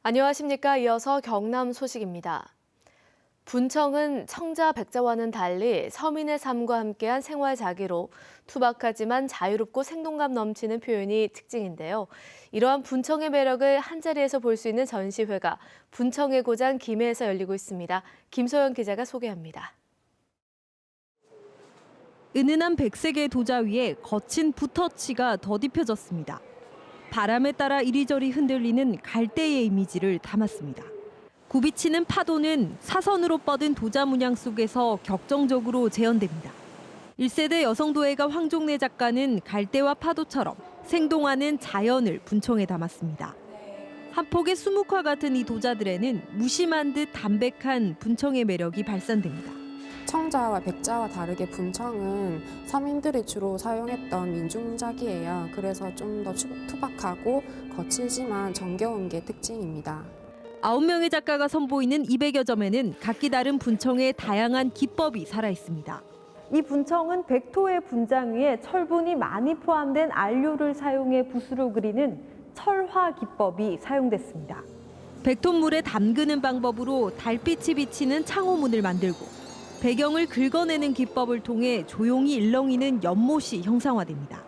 안녕하십니까. 이어서 경남 소식입니다. 분청은 청자 백자와는 달리 서민의 삶과 함께한 생활 자기로 투박하지만 자유롭고 생동감 넘치는 표현이 특징인데요. 이러한 분청의 매력을 한자리에서 볼 수 있는 전시회가 분청의 고장 김해에서 열리고 있습니다. 김소연 기자가 소개합니다. 은은한 백색의 도자 위에 거친 붓터치가 덧입혀졌습니다. 바람에 따라 이리저리 흔들리는 갈대의 이미지를 담았습니다. 굽이치는 파도는 사선으로 뻗은 도자 문양 속에서 격정적으로 재현됩니다. 1세대 여성도예가 황종래 작가는 갈대와 파도처럼 생동하는 자연을 분청에 담았습니다. 한 폭의 수묵화 같은 이 도자들에는 무심한 듯 담백한 분청의 매력이 발산됩니다. 청자와 백자와 다르게 분청은 서민들이 주로 사용했던 민중문작이에요. 그래서 좀 더 투박하고 거칠지만 정겨운 게 특징입니다. 9명의 작가가 선보이는 200여 점에는 각기 다른 분청의 다양한 기법이 살아있습니다. 이 분청은 백토의 분장 위에 철분이 많이 포함된 안료를 사용해 붓으로 그리는 철화 기법이 사용됐습니다. 백톤물에 담그는 방법으로 달빛이 비치는 창호문을 만들고 배경을 긁어내는 기법을 통해 조용히 일렁이는 연못이 형상화됩니다.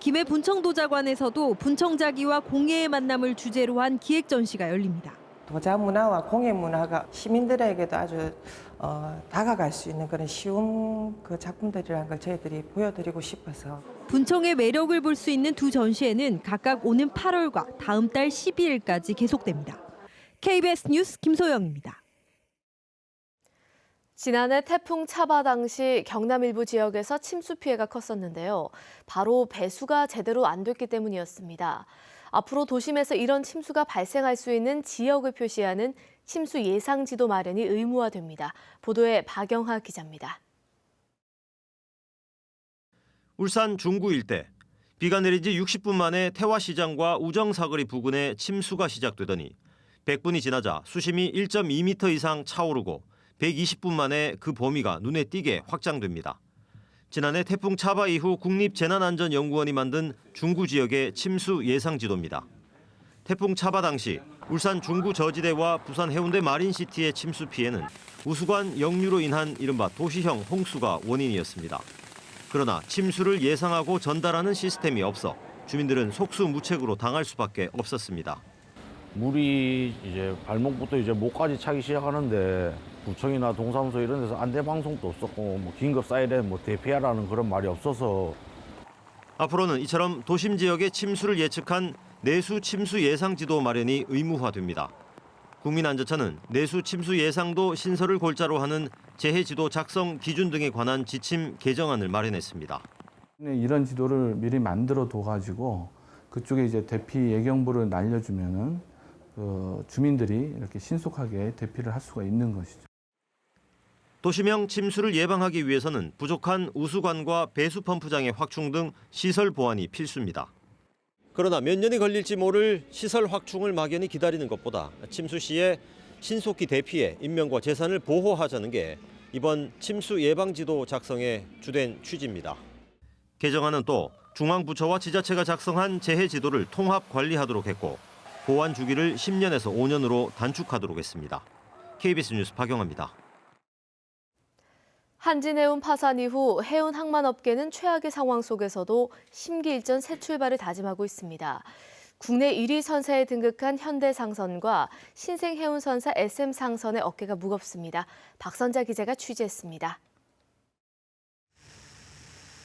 김해 분청도자관에서도 분청자기와 공예의 만남을 주제로 한 기획 전시가 열립니다. 도자 문화와 공예 문화가 시민들에게도 아주 다가갈 수 있는 그런 쉬운 그 작품들이라는 걸 저희들이 보여드리고 싶어서. 분청의 매력을 볼 수 있는 두 전시회는 각각 오는 8월과 다음 달 12일까지 계속됩니다. KBS 뉴스 김소영입니다. 지난해 태풍 차바 당시 경남 일부 지역에서 침수 피해가 컸었는데요. 바로 배수가 제대로 안 됐기 때문이었습니다. 앞으로 도심에서 이런 침수가 발생할 수 있는 지역을 표시하는 침수 예상 지도 마련이 의무화됩니다. 보도에 박영하 기자입니다. 울산 중구 일대. 비가 내린 지 60분 만에 태화시장과 우정사거리 부근에 침수가 시작되더니 100분이 지나자 수심이 1.2m 이상 차오르고 120분 만에 그 범위가 눈에 띄게 확장됩니다. 지난해 태풍 차바 이후 국립재난안전연구원이 만든 중구 지역의 침수 예상 지도입니다. 태풍 차바 당시 울산 중구 저지대와 부산 해운대 마린시티의 침수 피해는 우수관 역류로 인한 이른바 도시형 홍수가 원인이었습니다. 그러나 침수를 예상하고 전달하는 시스템이 없어 주민들은 속수무책으로 당할 수밖에 없었습니다. 물이 이제 발목부터 이제 목까지 차기 시작하는데 구청이나 동사무소 이런 데서 안내 방송도 없었고 뭐 긴급 사이렌 뭐 대피하라는 그런 말이 없어서 앞으로는 이처럼 도심 지역의 침수를 예측한 내수 침수 예상 지도 마련이 의무화됩니다. 국민안전처는 내수 침수 예상도 신설을 골자로 하는 재해 지도 작성 기준 등에 관한 지침 개정안을 마련했습니다. 이런 지도를 미리 만들어 둬가지고 그쪽에 이제 대피 예경보를 날려주면은 주민들이 이렇게 신속하게 대피를 할 수가 있는 것이죠. 도시명 침수를 예방하기 위해서는 부족한 우수관과 배수 펌프장의 확충 등 시설 보완이 필수입니다. 그러나 몇 년이 걸릴지 모를 시설 확충을 막연히 기다리는 것보다 침수 시에 신속히 대피해 인명과 재산을 보호하자는 게 이번 침수 예방지도 작성의 주된 취지입니다. 개정안은 또 중앙부처와 지자체가 작성한 재해 지도를 통합 관리하도록 했고 보완 주기를 10년에서 5년으로 단축하도록 했습니다. KBS 뉴스 박영하입니다. 한진해운 파산 이후 해운 항만업계는 최악의 상황 속에서도 심기일전 새 출발을 다짐하고 있습니다. 국내 1위 선사에 등극한 현대상선과 신생해운선사 SM상선의 어깨가 무겁습니다. 박선자 기자가 취재했습니다.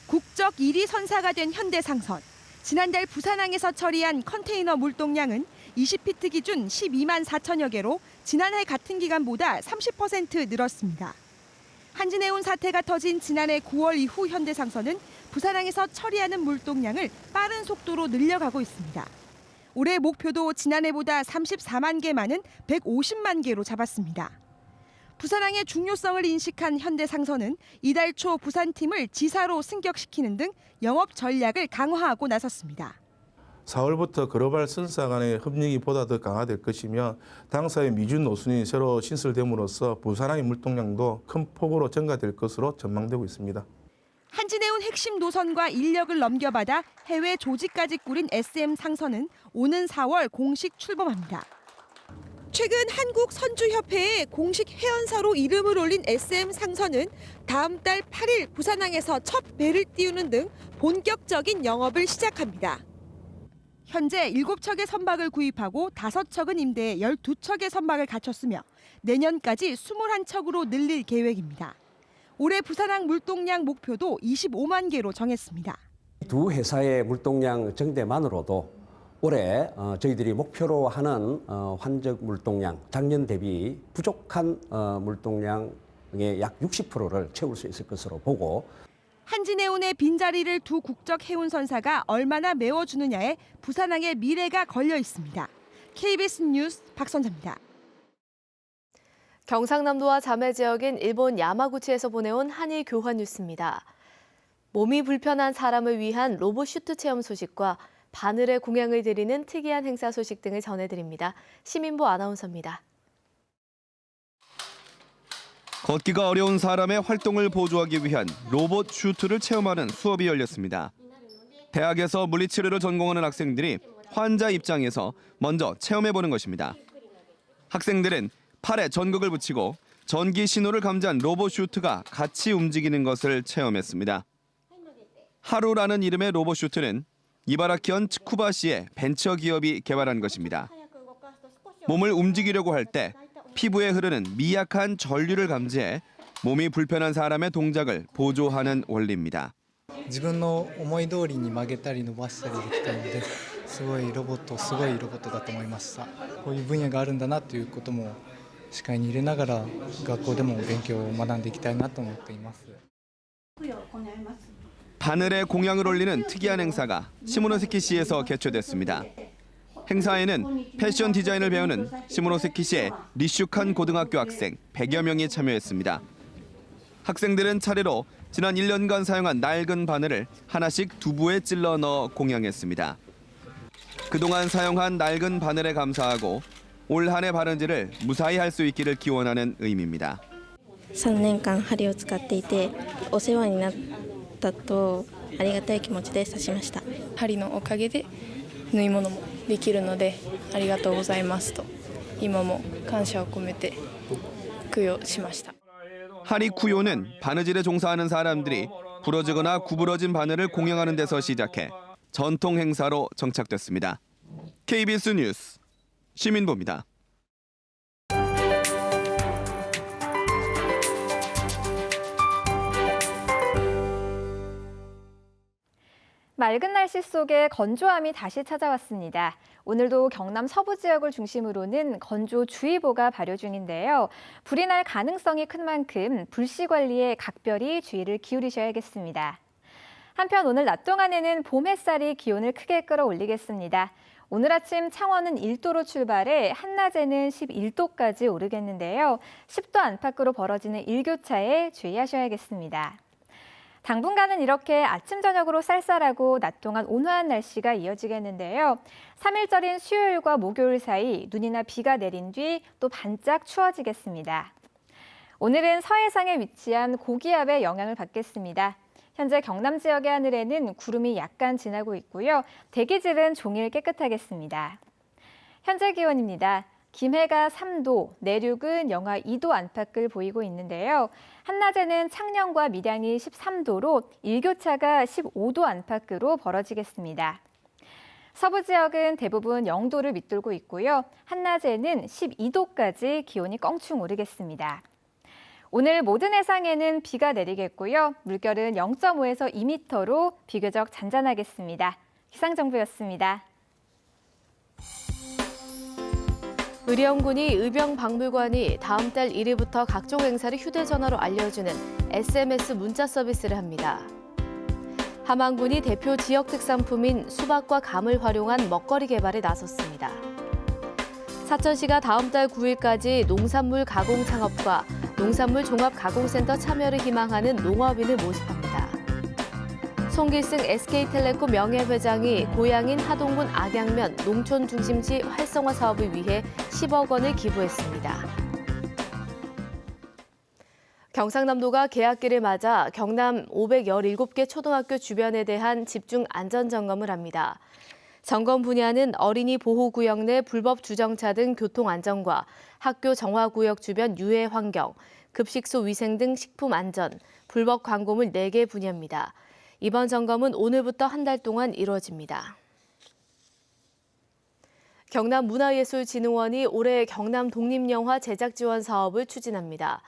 국적 1위 선사가 된 현대상선. 지난달 부산항에서 처리한 컨테이너 물동량은 20피트 기준 12만 4천여 개로 지난해 같은 기간보다 30% 늘었습니다. 한진해운 사태가 터진 지난해 9월 이후 현대상선은 부산항에서 처리하는 물동량을 빠른 속도로 늘려가고 있습니다. 올해 목표도 지난해보다 34만 개 많은 150만 개로 잡았습니다. 부산항의 중요성을 인식한 현대상선은 이달 초 부산팀을 지사로 승격시키는 등 영업 전략을 강화하고 나섰습니다. 4월부터 글로벌 선사 간의 협력이 보다 더 강화될 것이며 당사의 미준 노선이 새로 신설됨으로써 부산항의 물동량도 큰 폭으로 증가될 것으로 전망되고 있습니다. 한진해운 핵심 노선과 인력을 넘겨받아 해외 조직까지 꾸린 SM 상선은 오는 4월 공식 출범합니다. 최근 한국선주협회에 공식 회원사로 이름을 올린 SM 상선은 다음 달 8일 부산항에서 첫 배를 띄우는 등 본격적인 영업을 시작합니다. 현재 7척의 선박을 구입하고 5척은 임대해 12척의 선박을 갖췄으며 내년까지 21척으로 늘릴 계획입니다. 올해 부산항 물동량 목표도 25만 개로 정했습니다. 두 회사의 물동량 증대만으로도 올해 저희들이 목표로 하는 환적 물동량, 작년 대비 부족한 물동량의 약 60%를 채울 수 있을 것으로 보고 한진해운의 빈자리를 두 국적 해운선사가 얼마나 메워주느냐에 부산항의 미래가 걸려 있습니다. KBS 뉴스 박선자입니다. 경상남도와 자매 지역인 일본 야마구치에서 보내온 한일 교환 뉴스입니다. 몸이 불편한 사람을 위한 로봇 슈트 체험 소식과 바늘에 공양을 드리는 특이한 행사 소식 등을 전해드립니다. 시민보 아나운서입니다. 걷기가 어려운 사람의 활동을 보조하기 위한 로봇 슈트를 체험하는 수업이 열렸습니다. 대학에서 물리치료를 전공하는 학생들이 환자 입장에서 먼저 체험해보는 것입니다. 학생들은 팔에 전극을 붙이고 전기 신호를 감지한 로봇 슈트가 같이 움직이는 것을 체험했습니다. 하루라는 이름의 로봇 슈트는 이바라키현 츠쿠바시의 벤처 기업이 개발한 것입니다. 몸을 움직이려고 할 때 피부에 흐르는 미약한 전류를 감지해 몸이 불편한 사람의 동작을 보조하는 원리입니다. 自分の思い通りに曲げたり伸ばしたりできたので、すごいロボットだと思いました。こういう分野があるんだなということも視界に入れながら学校でも勉強を学んでいきたいなと思っています。 바늘에 공양을 올리는 특이한 행사가 시모노세키시에서 개최됐습니다. 행사에는 패션 디자인을 배우는 시모노세키시의 리슈칸 고등학교 학생 100여 명이 참여했습니다. 학생들은 차례로 지난 1년간 사용한 낡은 바늘을 하나씩 두부에 찔러 넣어 공양했습니다. 그동안 사용한 낡은 바늘에 감사하고 올 한 해 바른질을 무사히 할 수 있기를 기원하는 의미입니다. 3年間針を使っていてお世話になったとありがたい気持ちで刺しました。針のおかげで縫い物もできるのでありがとうございますと今も感謝を込めて供養しました。 하리쿠요는 바느질에 종사하는 사람들이 부러지거나 구부러진 바늘을 공양하는 데서 시작해 전통 행사로 정착됐습니다. KBS 뉴스 시민보입니다. 맑은 날씨 속에 건조함이 다시 찾아왔습니다. 오늘도 경남 서부 지역을 중심으로는 건조주의보가 발효 중인데요. 불이 날 가능성이 큰 만큼 불씨 관리에 각별히 주의를 기울이셔야겠습니다. 한편 오늘 낮 동안에는 봄 햇살이 기온을 크게 끌어올리겠습니다. 오늘 아침 창원은 1도로 출발해 한낮에는 11도까지 오르겠는데요. 10도 안팎으로 벌어지는 일교차에 주의하셔야겠습니다. 당분간은 이렇게 아침 저녁으로 쌀쌀하고 낮 동안 온화한 날씨가 이어지겠는데요. 3일절인 수요일과 목요일 사이 눈이나 비가 내린 뒤 또 반짝 추워지겠습니다. 오늘은 서해상에 위치한 고기압의 영향을 받겠습니다. 현재 경남 지역의 하늘에는 구름이 약간 지나고 있고요. 대기질은 종일 깨끗하겠습니다. 현재 기온입니다. 김해가 3도, 내륙은 영하 2도 안팎을 보이고 있는데요. 한낮에는 창녕과 밀양이 13도로 일교차가 15도 안팎으로 벌어지겠습니다. 서부 지역은 대부분 0도를 밑돌고 있고요. 한낮에는 12도까지 기온이 껑충 오르겠습니다. 오늘 모든 해상에는 비가 내리겠고요. 물결은 0.5에서 2m로 비교적 잔잔하겠습니다. 기상정보였습니다. 의령군이 의병박물관이 다음 달 1일부터 각종 행사를 휴대전화로 알려주는 SMS 문자 서비스를 합니다. 함안군이 대표 지역 특산품인 수박과 감을 활용한 먹거리 개발에 나섰습니다. 사천시가 다음 달 9일까지 농산물 가공 창업과 농산물 종합가공센터 참여를 희망하는 농업인을 모집합니다. 송길승 SK텔레콤 명예회장이 고향인 하동군 악양면 농촌중심지 활성화 사업을 위해 10억 원을 기부했습니다. 경상남도가 개학기를 맞아 경남 517개 초등학교 주변에 대한 집중 안전점검을 합니다. 점검 분야는 어린이 보호구역 내 불법 주정차 등 교통안전과 학교 정화구역 주변 유해 환경, 급식소 위생 등 식품 안전, 불법 광고물 4개 분야입니다. 이번 점검은 오늘부터 한 달 동안 이루어집니다. 경남문화예술진흥원이 올해 경남 독립영화 제작 지원 사업을 추진합니다.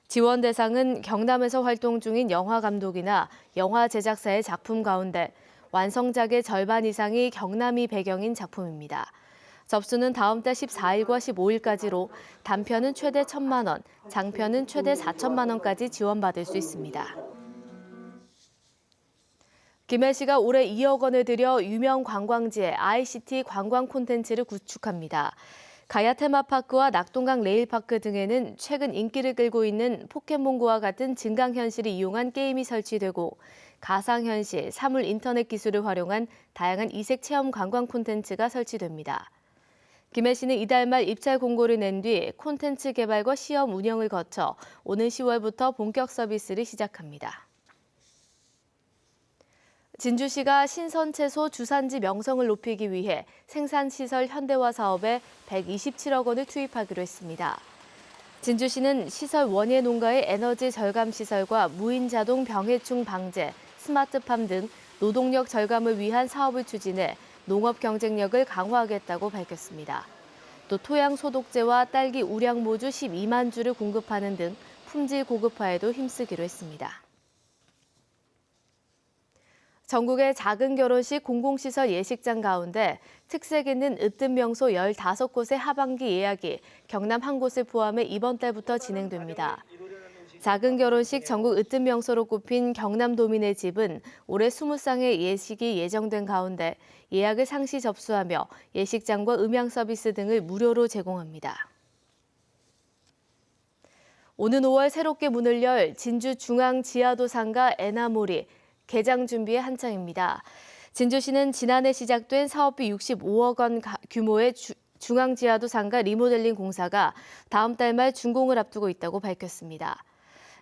지원 대상은 경남에서 활동 중인 영화감독이나 영화 제작사의 작품 가운데 완성작의 절반 이상이 경남이 배경인 작품입니다. 접수는 다음 달 14일과 15일까지로 단편은 최대 1,000만 원, 장편은 최대 4천만 원까지 지원받을 수 있습니다. 김해시가 올해 2억 원을 들여 유명 관광지에 ICT 관광 콘텐츠를 구축합니다. 가야 테마파크와 낙동강 레일파크 등에는 최근 인기를 끌고 있는 포켓몬고와 같은 증강현실을 이용한 게임이 설치되고 가상현실, 사물 인터넷 기술을 활용한 다양한 이색 체험 관광 콘텐츠가 설치됩니다. 김해시는 이달 말 입찰 공고를 낸 뒤 콘텐츠 개발과 시험 운영을 거쳐 오는 10월부터 본격 서비스를 시작합니다. 진주시가 신선채소 주산지 명성을 높이기 위해 생산시설 현대화 사업에 127억 원을 투입하기로 했습니다. 진주시는 시설 원예 농가의 에너지 절감 시설과 무인 자동 병해충 방제, 스마트팜 등 노동력 절감을 위한 사업을 추진해 농업 경쟁력을 강화하겠다고 밝혔습니다. 또 토양 소독제와 딸기 우량 모주 12만 주를 공급하는 등 품질 고급화에도 힘쓰기로 했습니다. 전국의 작은 결혼식 공공시설 예식장 가운데 특색 있는 으뜸 명소 15곳의 하반기 예약이 경남 한 곳을 포함해 이번 달부터 진행됩니다. 작은 결혼식 전국 으뜸 명소로 꼽힌 경남도민의 집은 올해 20쌍의 예식이 예정된 가운데 예약을 상시 접수하며 예식장과 음향 서비스 등을 무료로 제공합니다. 오는 5월 새롭게 문을 열 진주중앙지하도상가 에나몰이 개장 준비에 한창입니다. 진주시는 지난해 시작된 사업비 65억 원 규모의 중앙지하도 상가 리모델링 공사가 다음 달 말 준공을 앞두고 있다고 밝혔습니다.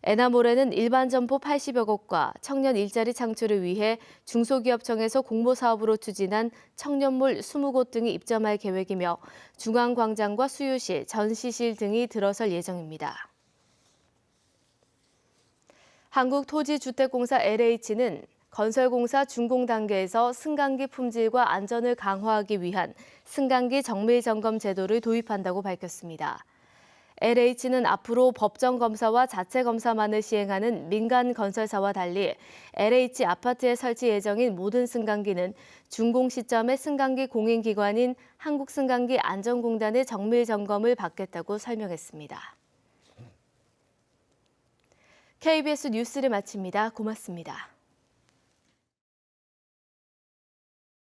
에나몰에는 일반 점포 80여 곳과 청년 일자리 창출을 위해 중소기업청에서 공모사업으로 추진한 청년몰 20곳 등이 입점할 계획이며 중앙광장과 수유실, 전시실 등이 들어설 예정입니다. 한국토지주택공사 LH는 건설공사 준공 단계에서 승강기 품질과 안전을 강화하기 위한 승강기 정밀 점검 제도를 도입한다고 밝혔습니다. LH는 앞으로 법정 검사와 자체 검사만을 시행하는 민간 건설사와 달리 LH 아파트에 설치 예정인 모든 승강기는 준공 시점에 승강기 공인기관인 한국승강기 안전공단의 정밀 점검을 받겠다고 설명했습니다. KBS 뉴스를 마칩니다. 고맙습니다.